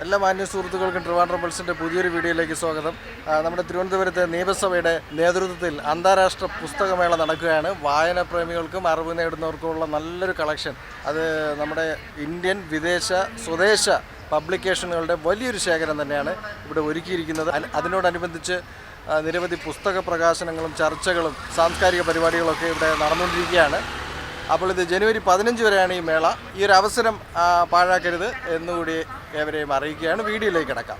എല്ലാ മാന്യ സുഹൃത്തുക്കൾക്കും ട്രിവാൻഡ്രം പൾസിൻ്റെ പുതിയൊരു വീഡിയോയിലേക്ക് സ്വാഗതം. നമ്മുടെ തിരുവനന്തപുരത്തെ യമസഭയുടെ നേതൃത്വത്തിൽ അന്താരാഷ്ട്ര പുസ്തകമേള നടക്കുകയാണ്. വായനാപ്രേമികൾക്കും അറിവ് നേടുന്നവർക്കുമുള്ള നല്ലൊരു കളക്ഷൻ. അത് നമ്മുടെ ഇന്ത്യൻ, വിദേശ, സ്വദേശ പബ്ലിക്കേഷനുകളുടെ വലിയൊരു ശേഖരം തന്നെയാണ് ഇവിടെ ഒരുക്കിയിരിക്കുന്നത്. അതിനോടനുബന്ധിച്ച് നിരവധി പുസ്തക പ്രകാശനങ്ങളും ചർച്ചകളും സാംസ്കാരിക പരിപാടികളൊക്കെ ഇവിടെ നടന്നുകൊണ്ടിരിക്കുകയാണ്. അപ്പോൾ ഇത് ജനുവരി 15 വരെയാണ് ഈ മേള. ഈ ഒരു അവസരം പാഴാക്കരുത് എന്നുകൂടി ഏവരെയും അറിയിക്കുകയാണ്. വീഡിയോയിലേക്ക് കിടക്കാം.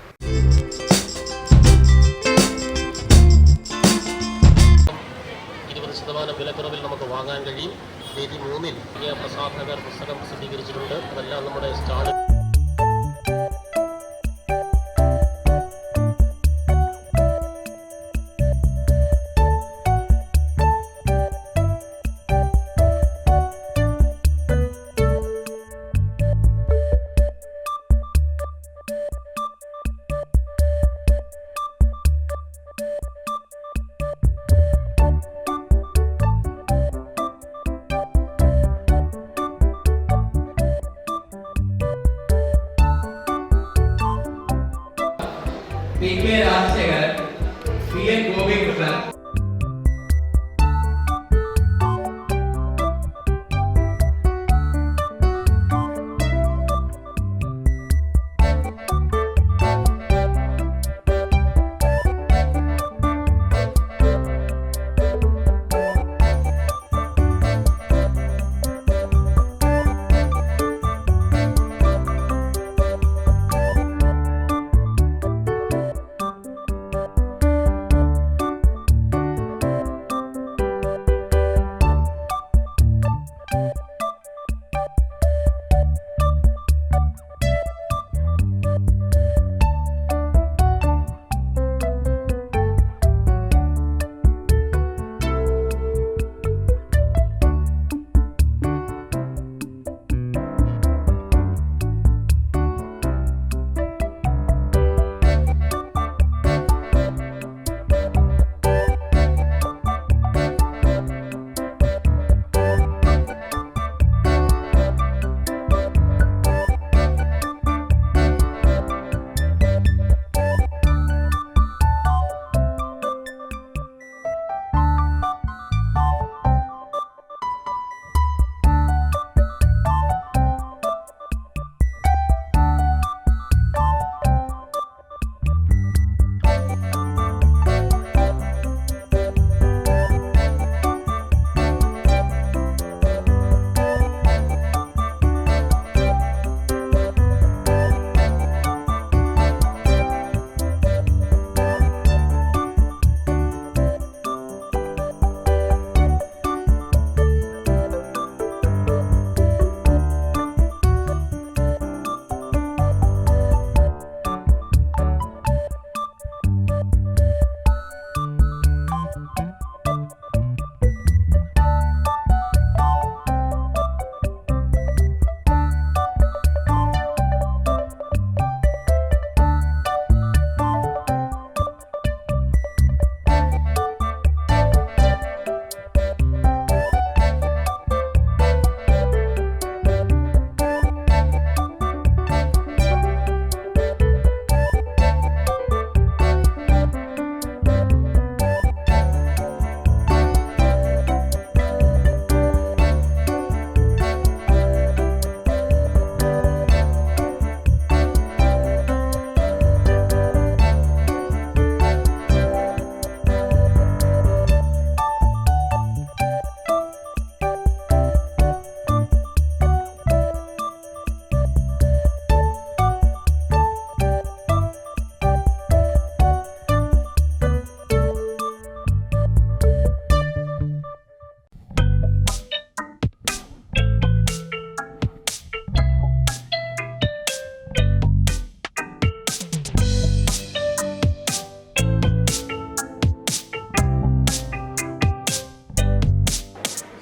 20% വിലക്കുറവിൽ നമുക്ക് വാങ്ങാൻ കഴിയും. വേദി 3-ൽ പ്രസാധകർ പുസ്തകം പ്രസിദ്ധീകരിച്ചിട്ടുണ്ട്. അതെല്ലാം നമ്മുടെ stall. PK Rajasekharan, PN Gopikrishnan,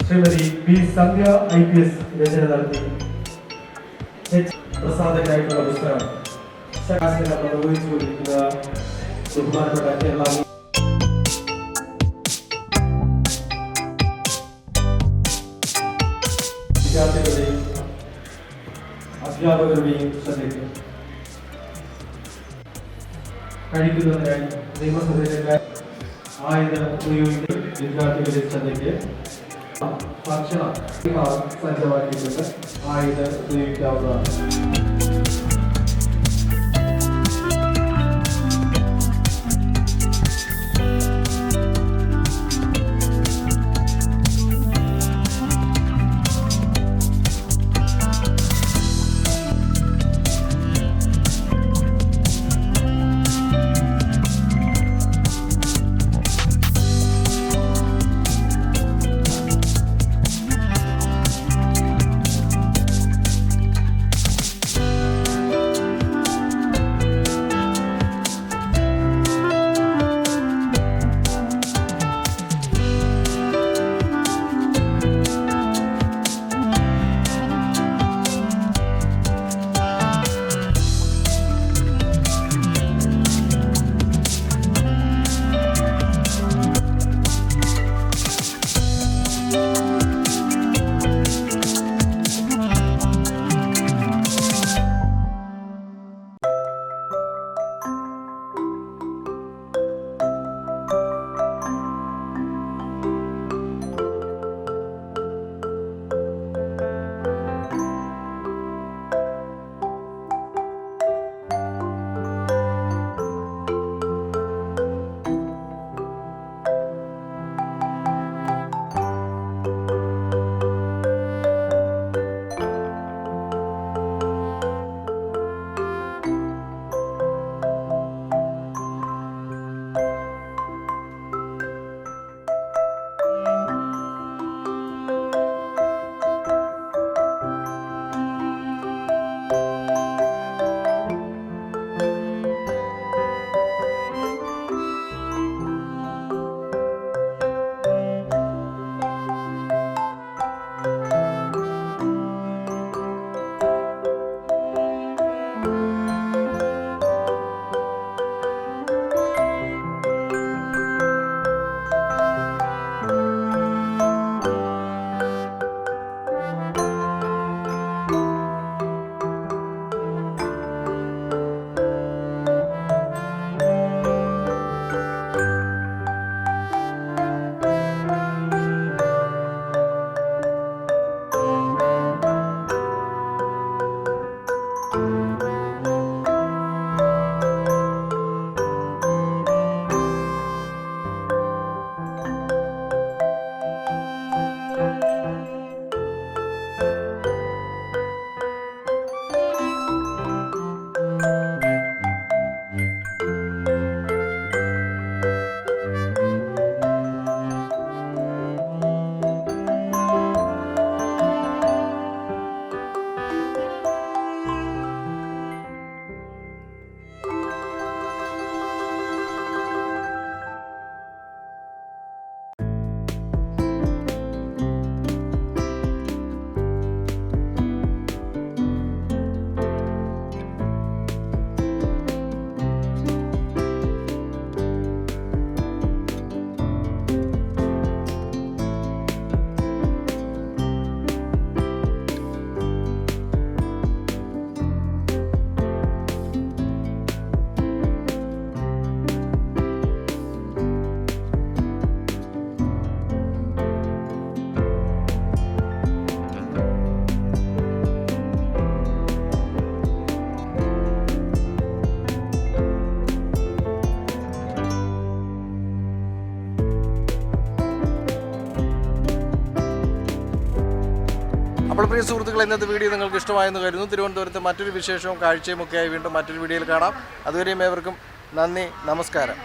Shrimati P Sandhya IPS രചന നടത്തി പ്രസാദകരായിട്ടുള്ള പുസ്തകം നിർവഹിച്ചുകൊണ്ടിരിക്കുന്ന ബഹുമാനപ്പെട്ട കേരള വിദ്യാർത്ഥികളുടെയും അധ്യാപകരുടെയും ശ്രദ്ധയ്ക്ക് കഴിക്കുന്നതിനായി നിയമസഭയിലെ ആയുധം ഉപയോഗിച്ച് വിദ്യാർത്ഥികളിൽ ചന്തയ്ക്ക് ഭക്ഷണം സജ്ജമാക്കിയിട്ടുണ്ട്. ആയുധം ഉപയോഗിക്കാവുന്നതാണ്. അപ്പോൾ പ്രിയ സുഹൃത്തുക്കളെ, ഇന്നത്തെ വീഡിയോ നിങ്ങൾക്ക് ഇഷ്ടമായെന്ന് കരുതുന്നു. തിരുവനന്തപുരത്തെ മറ്റൊരു വിശേഷവും കാഴ്ചയും ഒക്കെയായി വീണ്ടും മറ്റൊരു വീഡിയോയിൽ കാണാം. അതുവരെയും ഏവർക്കും നന്ദി, നമസ്കാരം.